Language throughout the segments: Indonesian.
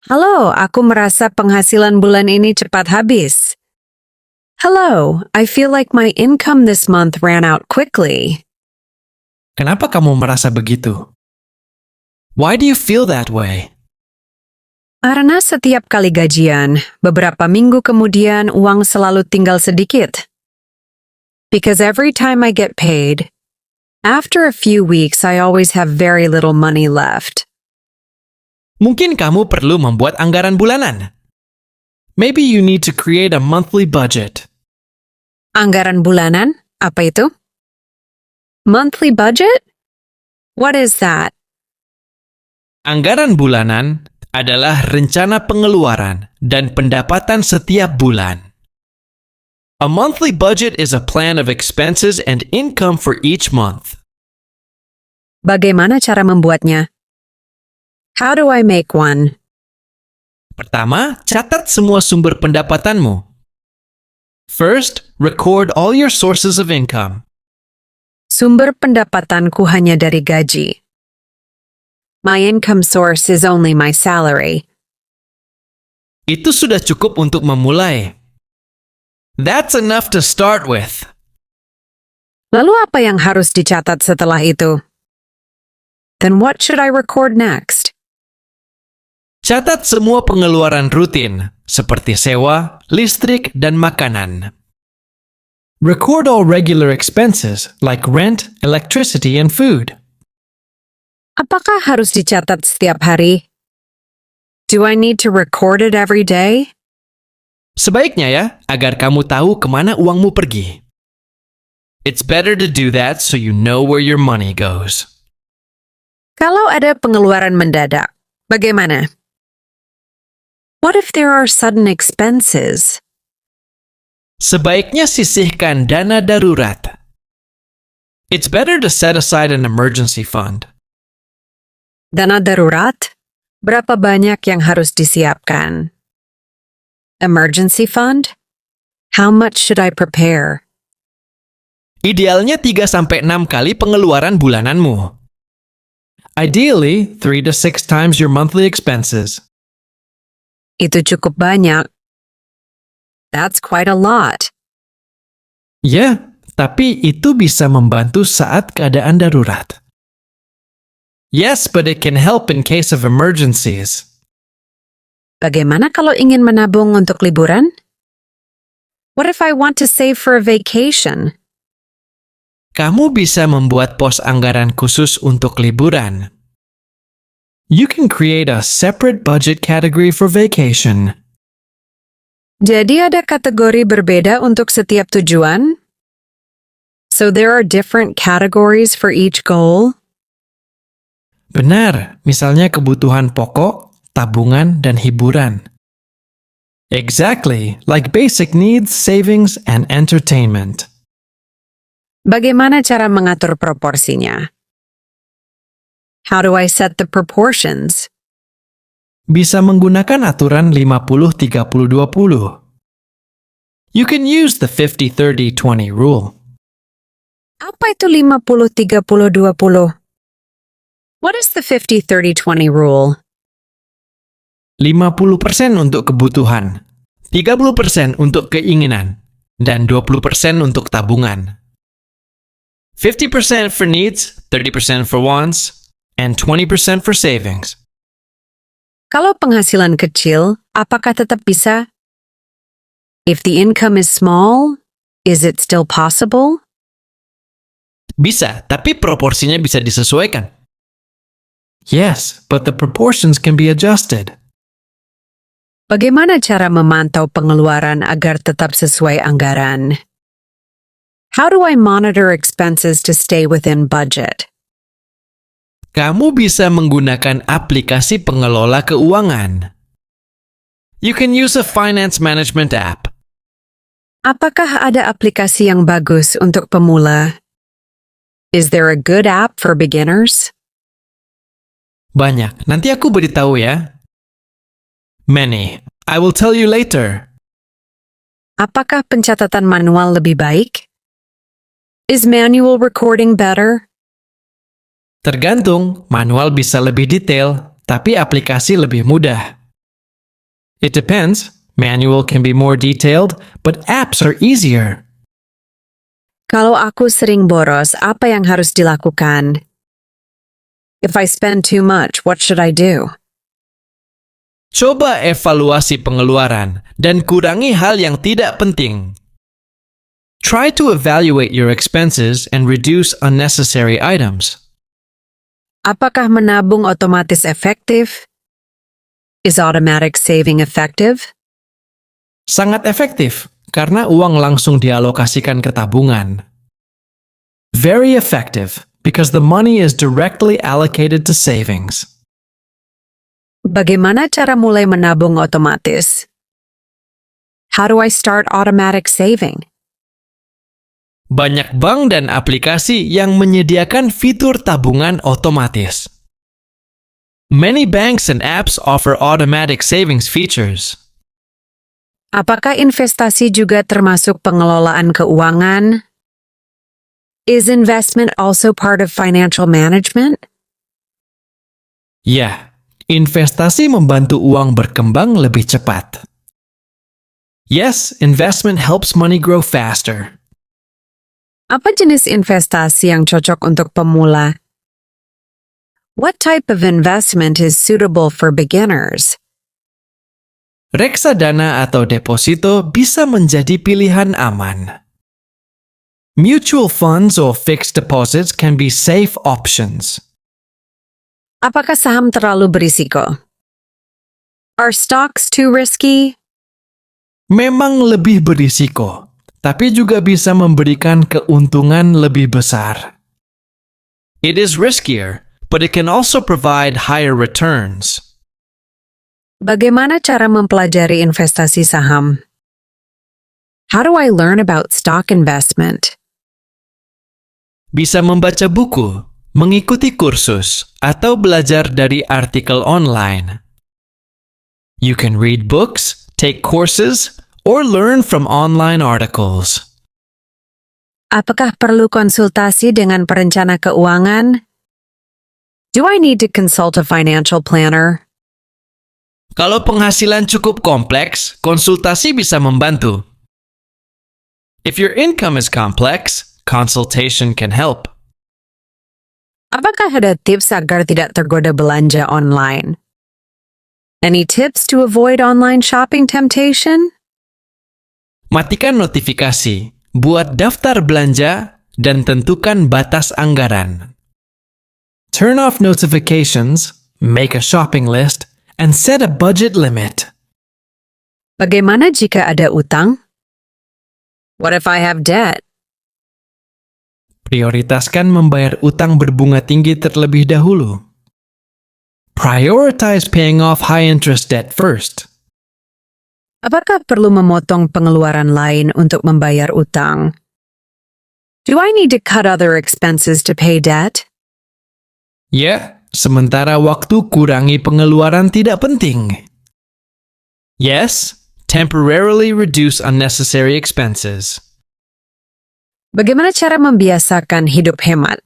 Halo, aku merasa penghasilan bulan ini cepat habis. Hello, I feel like my income this month ran out quickly. Kenapa kamu merasa begitu? Why do you feel that way? Karena setiap kali gajian, beberapa minggu kemudian uang selalu tinggal sedikit. Because every time I get paid, after a few weeks I always have very little money left. Mungkin kamu perlu membuat anggaran bulanan. Maybe you need to create a monthly budget. Anggaran bulanan? Apa itu? Monthly budget? What is that? Anggaran bulanan adalah rencana pengeluaran dan pendapatan setiap bulan. A monthly budget is a plan of expenses and income for each month. Bagaimana cara membuatnya? How do I make one? Pertama, catat semua sumber pendapatanmu. First, record all your sources of income. Sumber pendapatanku hanya dari gaji. My income source is only my salary. Itu sudah cukup untuk memulai. That's enough to start with. Lalu apa yang harus dicatat setelah itu? Then what should I record next? Catat semua pengeluaran rutin, seperti sewa, listrik, dan makanan. Record all regular expenses like rent, electricity, and food. Apakah harus dicatat setiap hari? Do I need to record it every day? Sebaiknya ya, agar kamu tahu kemana uangmu pergi. It's better to do that so you know where your money goes. Kalau ada pengeluaran mendadak, bagaimana? What if there are sudden expenses? Sebaiknya sisihkan dana darurat. It's better to set aside an emergency fund. Dana darurat? Berapa banyak yang harus disiapkan? Emergency fund? How much should I prepare? Idealnya 3-6 kali pengeluaran bulananmu. Ideally, 3 to 6 times your monthly expenses. Itu cukup banyak. That's quite a lot. Ya, tapi itu bisa membantu saat keadaan darurat. Yes, but it can help in case of emergencies. Bagaimana kalau ingin menabung untuk liburan? What if I want to save for a vacation? Kamu bisa membuat pos anggaran khusus untuk liburan. You can create a separate budget category for vacation. Jadi ada kategori berbeda untuk setiap tujuan? So there are different categories for each goal? Benar, misalnya kebutuhan pokok, tabungan, dan hiburan. Exactly, like basic needs, savings, and entertainment. Bagaimana cara mengatur proporsinya? How do I set the proportions? Bisa menggunakan aturan 50-30-20. You can use the 50-30-20 rule. Apa itu 50-30-20? What is the 50-30-20 rule? 50% untuk kebutuhan, 30% untuk keinginan, dan 20% untuk tabungan. 50% for needs, 30% for wants, and 20% for savings. Kalau penghasilan kecil, apakah tetap bisa? If the income is small, is it still possible? Bisa, tapi proporsinya bisa disesuaikan. Yes, but the proportions can be adjusted. Bagaimana cara memantau pengeluaran agar tetap sesuai anggaran? How do I monitor expenses to stay within budget? Kamu bisa menggunakan aplikasi pengelola keuangan. You can use a finance management app. Apakah ada aplikasi yang bagus untuk pemula? Is there a good app for beginners? Banyak, nanti aku beritahu ya. Many. I will tell you later. Apakah pencatatan manual lebih baik? Is manual recording better? Tergantung, manual bisa lebih detail, tapi aplikasi lebih mudah. It depends. Manual can be more detailed, but apps are easier. Kalau aku sering boros, apa yang harus dilakukan? If I spend too much, what should I do? Coba evaluasi pengeluaran dan kurangi hal yang tidak penting. Try to evaluate your expenses and reduce unnecessary items. Apakah menabung otomatis efektif? Is automatic saving effective? Sangat efektif karena uang langsung dialokasikan ke tabungan. Very effective because the money is directly allocated to savings. Bagaimana cara mulai menabung otomatis? How do I start automatic saving? Banyak bank dan aplikasi yang menyediakan fitur tabungan otomatis. Many banks and apps offer automatic savings features. Apakah investasi juga termasuk pengelolaan keuangan? Is investment also part of financial management? Ya, investasi membantu uang berkembang lebih cepat. Yes, investment helps money grow faster. Apa jenis investasi yang cocok untuk pemula? What type of investment is suitable for beginners? Reksadana atau deposito bisa menjadi pilihan aman. Mutual funds or fixed deposits can be safe options. Apakah saham terlalu berisiko? Are stocks too risky? Memang lebih berisiko, tapi juga bisa memberikan keuntungan lebih besar. It is riskier, but it can also provide higher returns. Bagaimana cara mempelajari investasi saham? How do I learn about stock investment? Bisa membaca buku, mengikuti kursus, atau belajar dari artikel online. You can read books, take courses, or learn from online articles. Apakah perlu konsultasi dengan perencana keuangan? Do I need to consult a financial planner? Kalau penghasilan cukup kompleks, konsultasi bisa membantu. If your income is complex, consultation can help. Apakah ada tips agar tidak tergoda belanja online? Any tips to avoid online shopping temptation? Matikan notifikasi, buat daftar belanja, dan tentukan batas anggaran. Turn off notifications, make a shopping list, and set a budget limit. Bagaimana jika ada utang? What if I have debt? Prioritaskan membayar utang berbunga tinggi terlebih dahulu. Prioritize paying off high-interest debt first. Apakah perlu memotong pengeluaran lain untuk membayar utang? Do I need to cut other expenses to pay debt? Ya, sementara waktu kurangi pengeluaran tidak penting. Yes, temporarily reduce unnecessary expenses. Bagaimana cara membiasakan hidup hemat?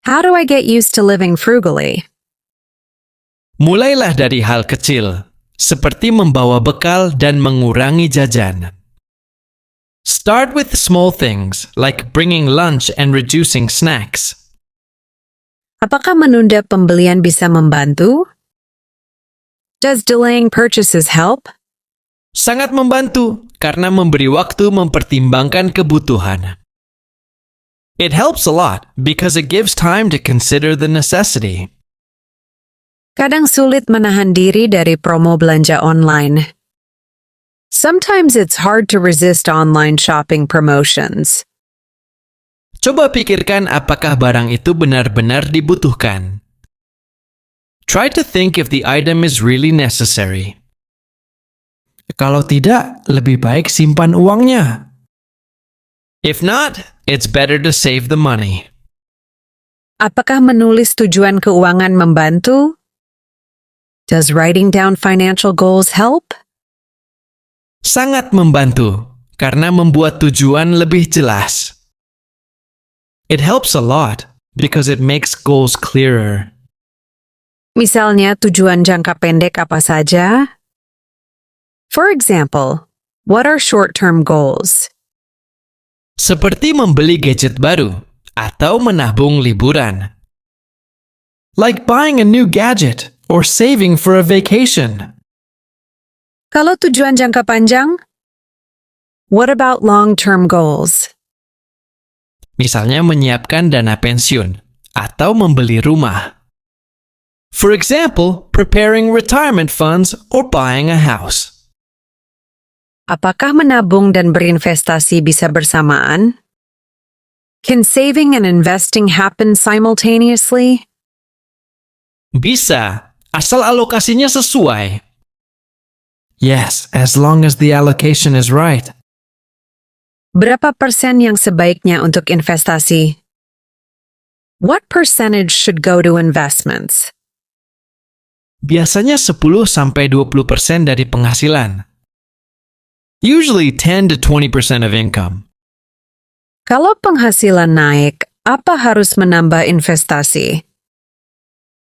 How do I get used to living frugally? Mulailah dari hal kecil, seperti membawa bekal dan mengurangi jajan. Start with small things like bringing lunch and reducing snacks. Apakah menunda pembelian bisa membantu? Does delaying purchases help? Sangat membantu karena memberi waktu mempertimbangkan kebutuhan. It helps a lot because it gives time to consider the necessity. Kadang sulit menahan diri dari promo belanja online. Sometimes it's hard to resist online shopping promotions. Coba pikirkan apakah barang itu benar-benar dibutuhkan. Try to think if the item is really necessary. Kalau tidak, lebih baik simpan uangnya. If not, it's better to save the money. Apakah menulis tujuan keuangan membantu? Does writing down financial goals help? Sangat membantu, karena membuat tujuan lebih jelas. It helps a lot, because it makes goals clearer. Misalnya tujuan jangka pendek apa saja? For example, what are short-term goals? Seperti membeli gadget baru atau menabung liburan. Like buying a new gadget or saving for a vacation. Kalau tujuan jangka panjang, what about long-term goals? Misalnya menyiapkan dana pensiun atau membeli rumah. For example, preparing retirement funds or buying a house. Apakah menabung dan berinvestasi bisa bersamaan? Can saving and investing happen simultaneously? Bisa, asal alokasinya sesuai. Yes, as long as the allocation is right. Berapa persen yang sebaiknya untuk investasi? What percentage should go to investments? Biasanya 10-20% dari penghasilan. Usually 10-20% of income. Kalau penghasilan naik, apa harus menambah investasi?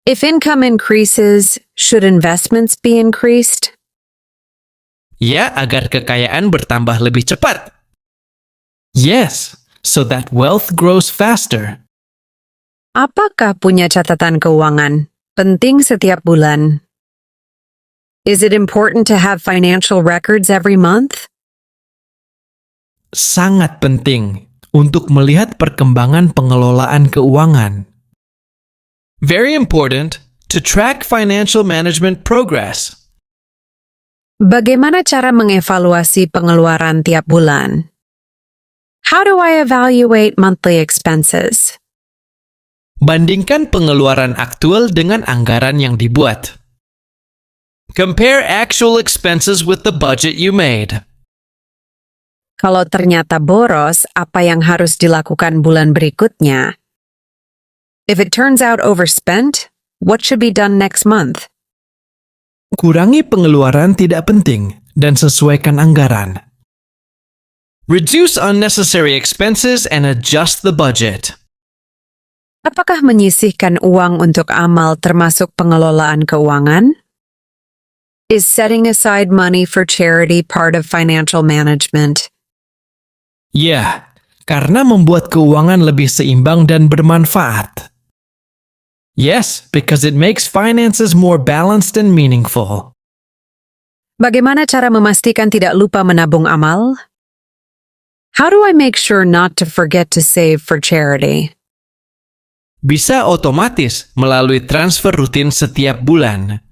If income increases, should investments be increased? Ya, agar kekayaan bertambah lebih cepat. Yes, so that wealth grows faster. Apakah punya catatan keuangan penting setiap bulan? Is it important to have financial records every month? Sangat penting untuk melihat perkembangan pengelolaan keuangan. Very important to track financial management progress. Bagaimana cara mengevaluasi pengeluaran tiap bulan? How do I evaluate monthly expenses? Bandingkan pengeluaran aktual dengan anggaran yang dibuat. Compare actual expenses with the budget you made. Kalau ternyata boros, apa yang harus dilakukan bulan berikutnya? If it turns out overspent, what should be done next month? Kurangi pengeluaran tidak penting dan sesuaikan anggaran. Reduce unnecessary expenses and adjust the budget. Apakah menyisihkan uang untuk amal termasuk pengelolaan keuangan? Is setting aside money for charity part of financial management? Ya, karena membuat keuangan lebih seimbang dan bermanfaat. Yes, because it makes finances more balanced and meaningful. Bagaimana cara memastikan tidak lupa menabung amal? How do I make sure not to forget to save for charity? Bisa otomatis melalui transfer rutin setiap bulan.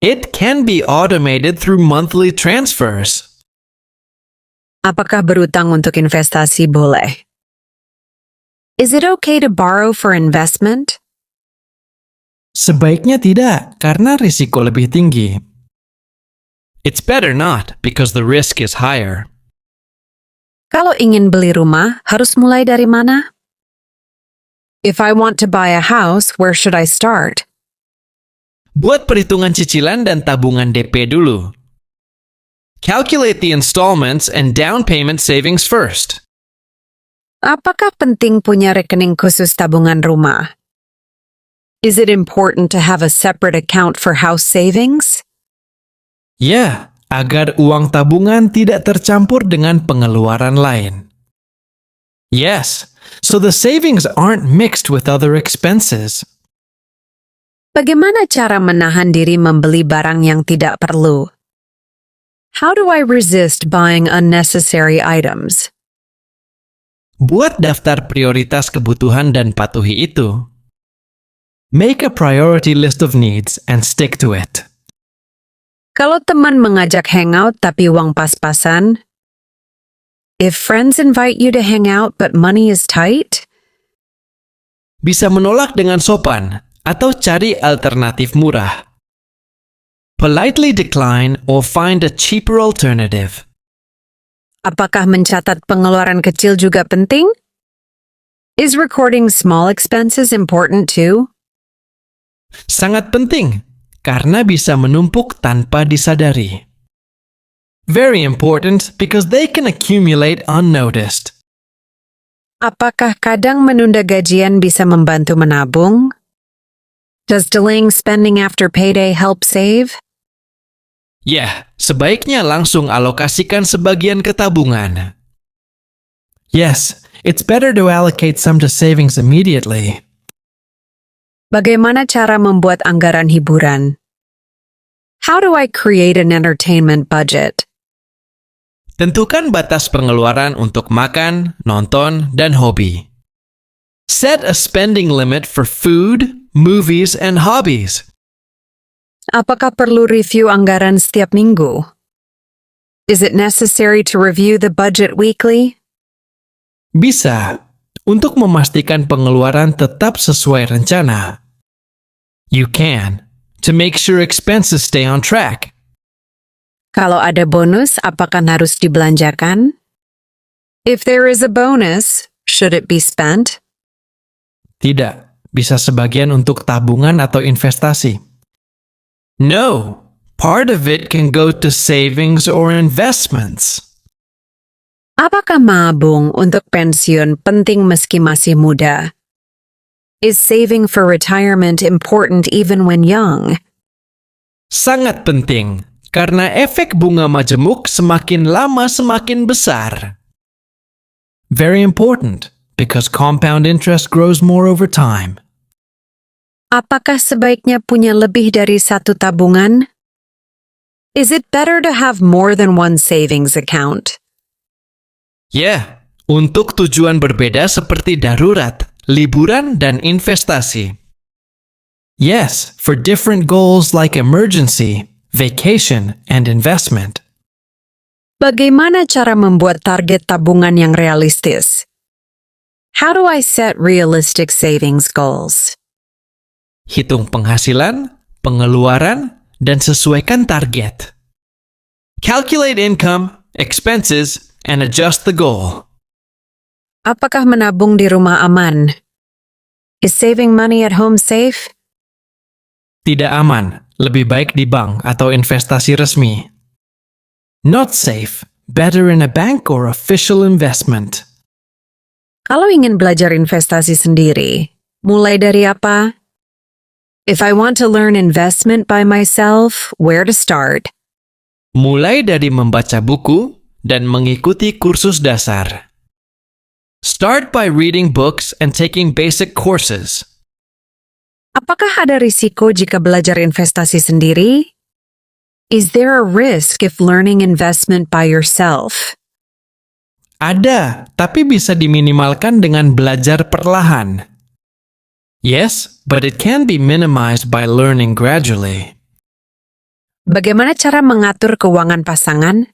It can be automated through monthly transfers. Apakah berutang untuk investasi boleh? Is it okay to borrow for investment? Sebaiknya tidak, karena risiko lebih tinggi. It's better not, because the risk is higher. Kalau ingin beli rumah, harus mulai dari mana? If I want to buy a house, where should I start? Buat perhitungan cicilan dan tabungan DP dulu. Calculate the installments and down payment savings first. Apakah penting punya rekening khusus tabungan rumah? Is it important to have a separate account for house savings? Ya, agar uang tabungan tidak tercampur dengan pengeluaran lain. Yes, so the savings aren't mixed with other expenses. Bagaimana cara menahan diri membeli barang yang tidak perlu? How do I resist buying unnecessary items? Buat daftar prioritas kebutuhan dan patuhi itu. Make a priority list of needs and stick to it. Kalau teman mengajak hangout tapi uang pas-pasan, if friends invite you to hang out but money is tight, Bisa menolak dengan sopan atau cari alternatif murah. Politely decline or find a cheaper alternative. apakah mencatat pengeluaran kecil juga penting? Is recording small expenses important too? Sangat penting, karena bisa menumpuk tanpa disadari. Very important because they can accumulate unnoticed. Apakah kadang menunda gajian bisa membantu menabung? Does delaying spending after payday help save? Ya, sebaiknya langsung alokasikan sebagian ke tabungan. Yes, it's better to allocate some to savings immediately. Bagaimana cara membuat anggaran hiburan? How do I create an entertainment budget? Tentukan batas pengeluaran untuk makan, nonton, dan hobi. Set a spending limit for food, movies, and hobbies. Apakah perlu review anggaran setiap minggu? Is it necessary to review the budget weekly? Bisa, untuk memastikan pengeluaran tetap sesuai rencana. You can, to make sure expenses stay on track. Kalau ada bonus, apakah harus dibelanjakan? If there is a bonus, should it be spent? Tidak, bisa sebagian untuk tabungan atau investasi. No, part of it can go to savings or investments. Apakah mabung untuk pensiun penting meski masih muda? Is saving for retirement important even when young? Sangat penting, karena efek bunga majemuk semakin lama semakin besar. Very important, because compound interest grows more over time. Apakah sebaiknya punya lebih dari satu tabungan? Is it better to have more than one savings account? Ya, untuk tujuan berbeda seperti darurat, liburan, dan investasi. Yes, for different goals like emergency, vacation, and investment. Bagaimana cara membuat target tabungan yang realistis? How do I set realistic savings goals? Hitung penghasilan, pengeluaran, dan sesuaikan target. Calculate income, expenses, and adjust the goal. Apakah menabung di rumah aman? Is saving money at home safe? Tidak aman, lebih baik di bank atau investasi resmi. Not safe, better in a bank or official investment. Kalau ingin belajar investasi sendiri, mulai dari apa? If I want to learn investment by myself, where to start? Mulai dari membaca buku dan mengikuti kursus dasar. Start by reading books and taking basic courses. Apakah ada risiko jika belajar investasi sendiri? Is there a risk if learning investment by yourself? Ada, tapi bisa diminimalkan dengan belajar perlahan. Yes, but it can be minimized by learning gradually. Bagaimana cara mengatur keuangan pasangan?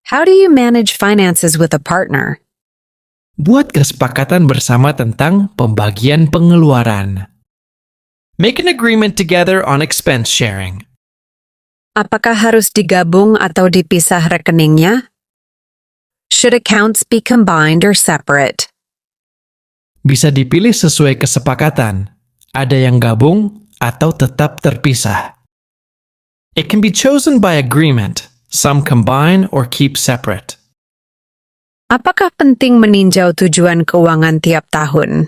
How do you manage finances with a partner? Buat kesepakatan bersama tentang pembagian pengeluaran. Make an agreement together on expense sharing. Apakah harus digabung atau dipisah rekeningnya? Should accounts be combined or separate? Bisa dipilih sesuai kesepakatan. Ada yang gabung atau tetap terpisah. It can be chosen by agreement. Some combine or keep separate. Apakah penting meninjau tujuan keuangan tiap tahun?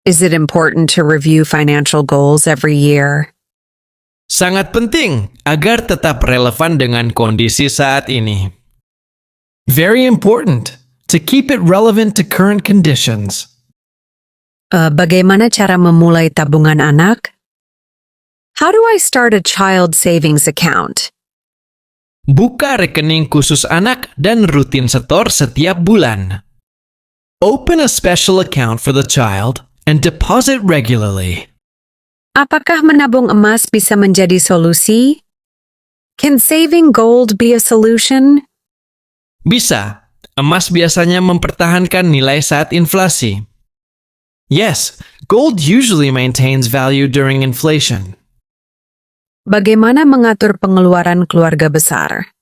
Is it important to review financial goals every year? Sangat penting agar tetap relevan dengan kondisi saat ini. Very important to keep it relevant to current conditions. Bagaimana cara memulai tabungan anak? How do I start a child savings account? Buka rekening khusus anak dan rutin setor setiap bulan. Open a special account for the child and deposit regularly. Apakah menabung emas bisa menjadi solusi? Can saving gold be a solution? Bisa. Emas biasanya mempertahankan nilai saat inflasi. Yes, gold usually maintains value during inflation. Bagaimana mengatur pengeluaran keluarga besar?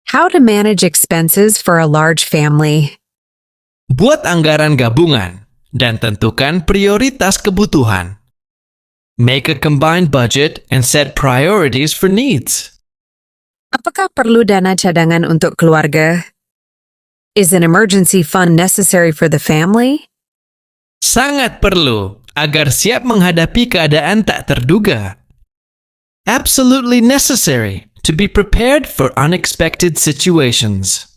How to manage expenses for a large family? Buat anggaran gabungan dan tentukan prioritas kebutuhan. Make a combined budget and set priorities for needs. Apakah perlu dana cadangan untuk keluarga? Is an emergency fund necessary for the family? Sangat perlu agar siap menghadapi keadaan tak terduga. Absolutely necessary to be prepared for unexpected situations.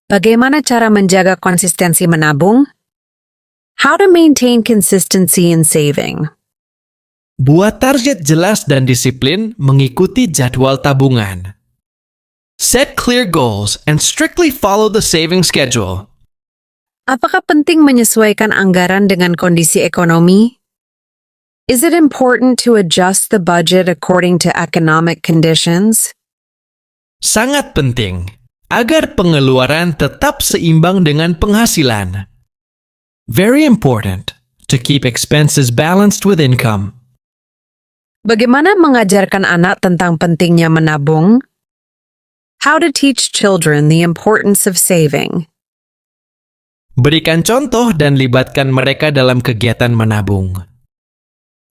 Bagaimana cara menjaga konsistensi menabung? How to maintain consistency in saving. Buat target jelas dan disiplin mengikuti jadwal tabungan. Set clear goals and strictly follow the saving schedule. Apakah penting menyesuaikan anggaran dengan kondisi ekonomi? Is it important to adjust the budget according to economic conditions? Sangat penting agar pengeluaran tetap seimbang dengan penghasilan. Very important to keep expenses balanced with income. Bagaimana mengajarkan anak tentang pentingnya menabung? How to teach children the importance of saving. Berikan contoh dan libatkan mereka dalam kegiatan menabung.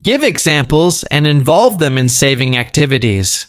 Give examples and involve them in saving activities.